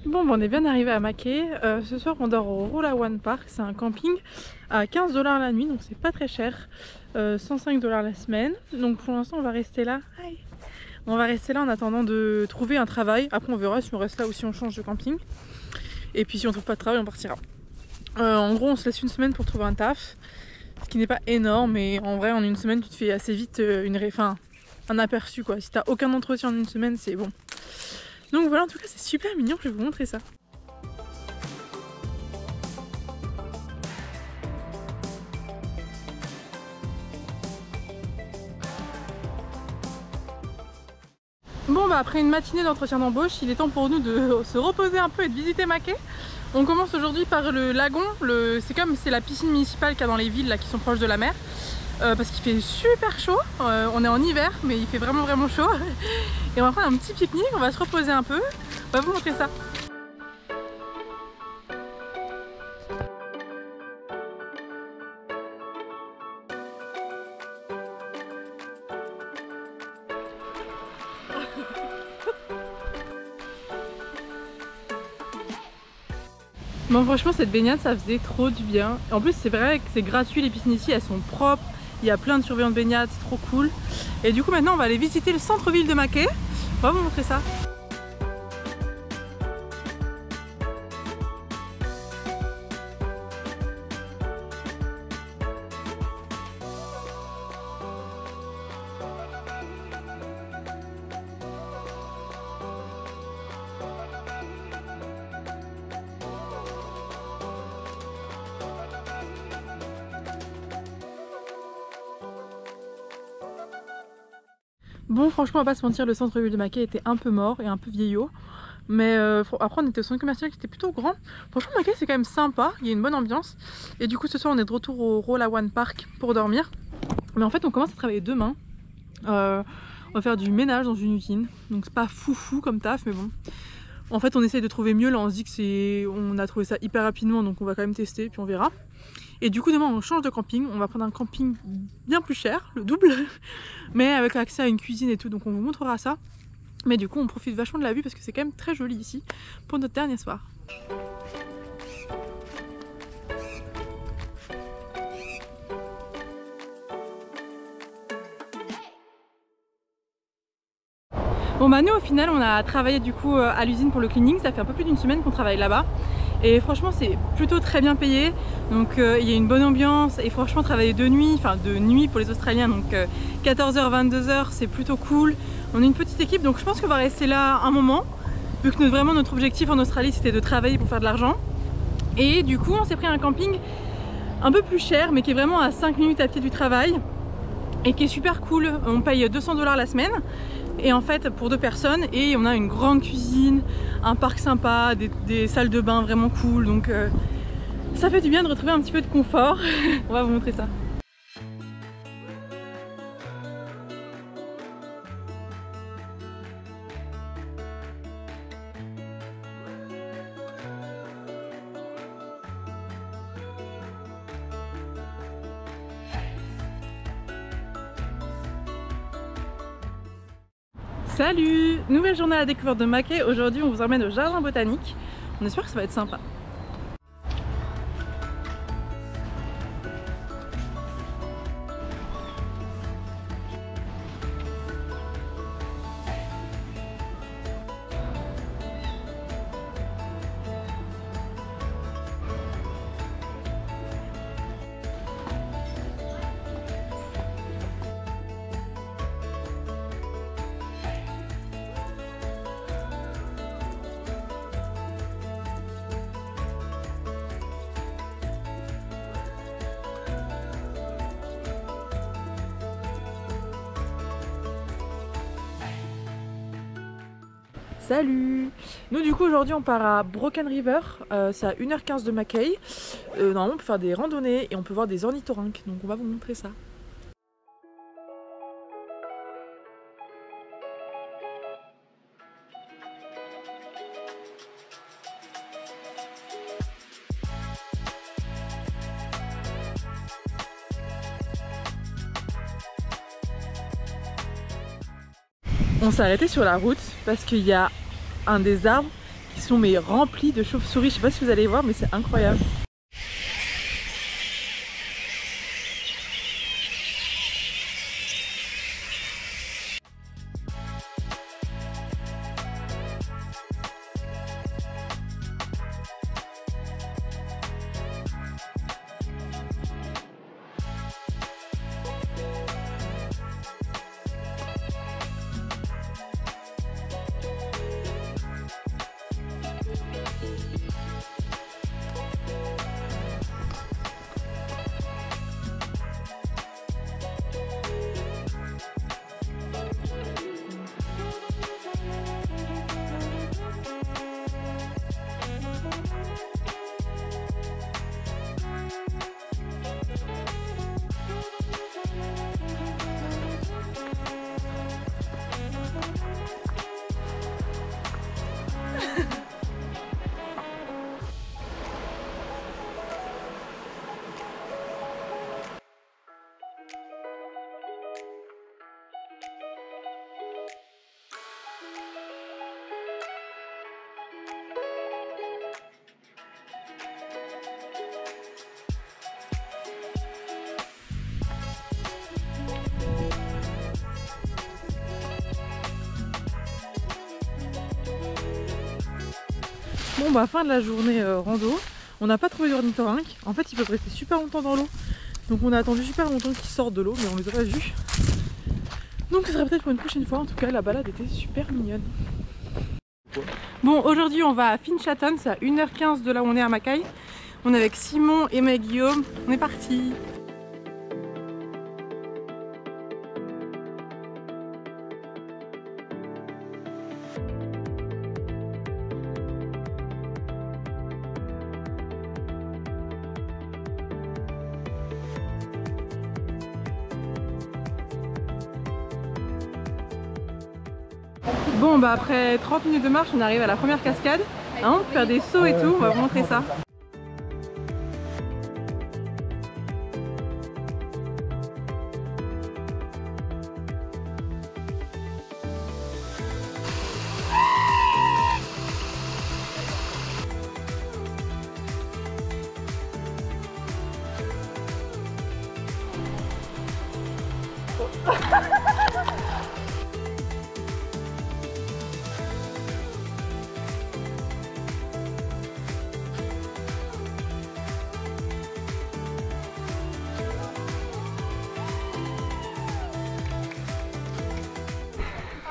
Bon, on est bien arrivé à Mackay. Ce soir on dort au Rolla One Park, c'est un camping à 15 $ la nuit, donc c'est pas très cher. 105 $ la semaine. Donc pour l'instant on va rester là. On va rester là en attendant de trouver un travail. Après on verra si on reste là ou si on change de camping. Et puis si on trouve pas de travail on partira. En gros on se laisse une semaine pour trouver un taf. Ce qui n'est pas énorme, mais en vrai en une semaine tu te fais assez vite un aperçu quoi. Si t'as aucun entretien en une semaine c'est bon. Donc voilà, en tout cas c'est super mignon, je vais vous montrer ça. Bon bah après une matinée d'entretien d'embauche, il est temps pour nous de se reposer un peu et de visiter Mackay. On commence aujourd'hui par le lagon, c'est la piscine municipale qu'il y a dans les villes là, qui sont proches de la mer. Parce qu'il fait super chaud, on est en hiver mais il fait vraiment chaud. Et on va prendre un petit pique-nique, on va se reposer un peu, on va vous montrer ça. Bon franchement cette baignade ça faisait trop du bien. En plus c'est vrai que c'est gratuit, les piscines ici elles sont propres, il y a plein de surveillants de baignade, c'est trop cool. Et du coup maintenant on va aller visiter le centre-ville de Mackay, on va vous montrer ça. Bon franchement on va pas se mentir, le centre-ville de Mackay était un peu mort et un peu vieillot. Mais après on était au centre commercial qui était plutôt grand. Franchement Mackay c'est quand même sympa, il y a une bonne ambiance. Et du coup ce soir on est de retour au Rolla One Park pour dormir. Mais en fait on commence à travailler demain. On va faire du ménage dans une usine. Donc c'est pas fou comme taf mais bon. En fait on essaye de trouver mieux, là on se dit que on a trouvé ça hyper rapidement donc on va quand même tester puis on verra. Et du coup demain on change de camping, on va prendre un camping bien plus cher, le double, mais avec accès à une cuisine et tout, donc on vous montrera ça. Mais du coup on profite vachement de la vue parce que c'est quand même très joli ici pour notre dernier soir. Bon bah nous au final on a travaillé du coup à l'usine pour le cleaning, ça fait un peu plus d'une semaine qu'on travaille là-bas. Et franchement c'est plutôt très bien payé, donc il y a une bonne ambiance et franchement travailler de nuit pour les Australiens, donc 14h 22h c'est plutôt cool. On est une petite équipe donc je pense qu'on va rester là un moment, vu que vraiment notre objectif en Australie c'était de travailler pour faire de l'argent. Et du coup on s'est pris un camping un peu plus cher mais qui est vraiment à 5 minutes à pied du travail et qui est super cool. On paye 200 $ la semaine. Et en fait pour 2 personnes, et on a une grande cuisine, un parc sympa, des salles de bain vraiment cool, donc ça fait du bien de retrouver un petit peu de confort. On va vous montrer ça. Salut! Nouvelle journée à la découverte de Mackay. Aujourd'hui on vous emmène au jardin botanique. On espère que ça va être sympa. Salut! Nous du coup aujourd'hui on part à Broken River, c'est à 1h15 de Mackay. Normalement on peut faire des randonnées et on peut voir des ornithorynques, donc on va vous montrer ça. On s'est arrêté sur la route parce qu'il y a un des arbres qui sont mais remplis de chauves-souris. Je sais pas si vous allez voir, mais c'est incroyable. Bon bah fin de la journée rando, on n'a pas trouvé d'ornithorynque. En fait ils peuvent rester super longtemps dans l'eau. Donc on a attendu super longtemps qu'ils sortent de l'eau mais on les a pas vus. Donc ce serait peut-être pour une prochaine fois. En tout cas la balade était super mignonne. Bon aujourd'hui on va à Finchatten, c'est à 1h15 de là où on est à Mackay. On est avec Simon, Emma et Guillaume, on est parti. Bon bah après 30 minutes de marche on arrive à la première cascade, hein, pour faire des sauts et tout, on va vous montrer ça.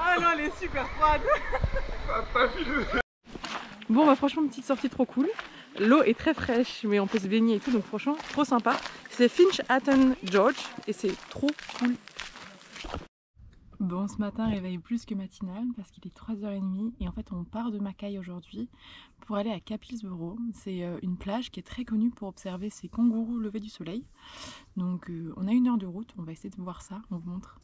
Ah non, elle est super froide. Bon bah franchement petite sortie trop cool. L'eau est très fraîche mais on peut se baigner et tout, donc franchement trop sympa. C'est Finchatten Gorge et c'est trop cool. Bon, ce matin réveil plus que matinal parce qu'il est 3h30 et en fait on part de Mackay aujourd'hui pour aller à Capilsborough. C'est une plage qui est très connue pour observer ces kangourous lever du soleil. Donc on a 1 heure de route, on va essayer de voir ça, on vous montre.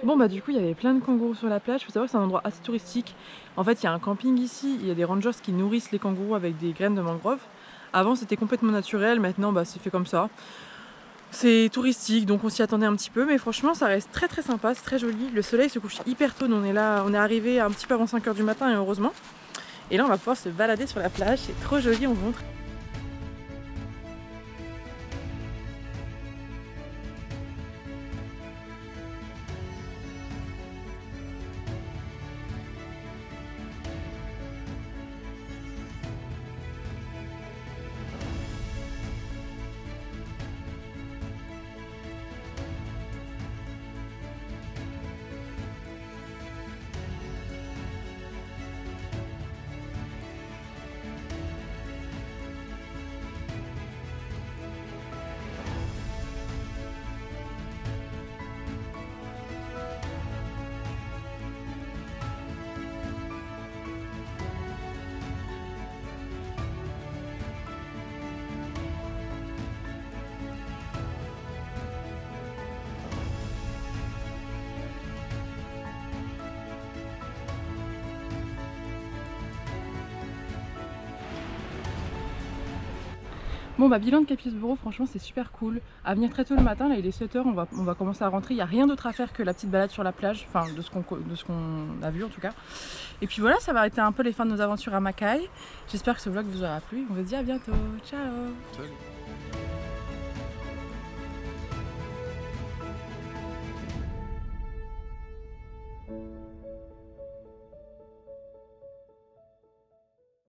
Bon bah du coup il y avait plein de kangourous sur la plage. Il faut savoir que c'est un endroit assez touristique. En fait il y a un camping ici, il y a des rangers qui nourrissent les kangourous avec des graines de mangrove. Avant c'était complètement naturel, maintenant bah c'est fait comme ça. C'est touristique donc on s'y attendait un petit peu, mais franchement ça reste très très sympa, c'est très joli. Le soleil se couche hyper tôt, on est là, on est arrivé un petit peu avant 5h du matin et heureusement. Et là on va pouvoir se balader sur la plage, c'est trop joli, on vous montre. Bon bah bilan de Capisborough, franchement c'est super cool. À venir très tôt le matin, là il est 7 h, on va commencer à rentrer. Il n'y a rien d'autre à faire que la petite balade sur la plage, enfin de ce qu'on a vu en tout cas. Et puis voilà, ça va arrêter un peu les fins de nos aventures à Mackay. J'espère que ce vlog vous aura plu. On vous dit à bientôt, ciao. Salut.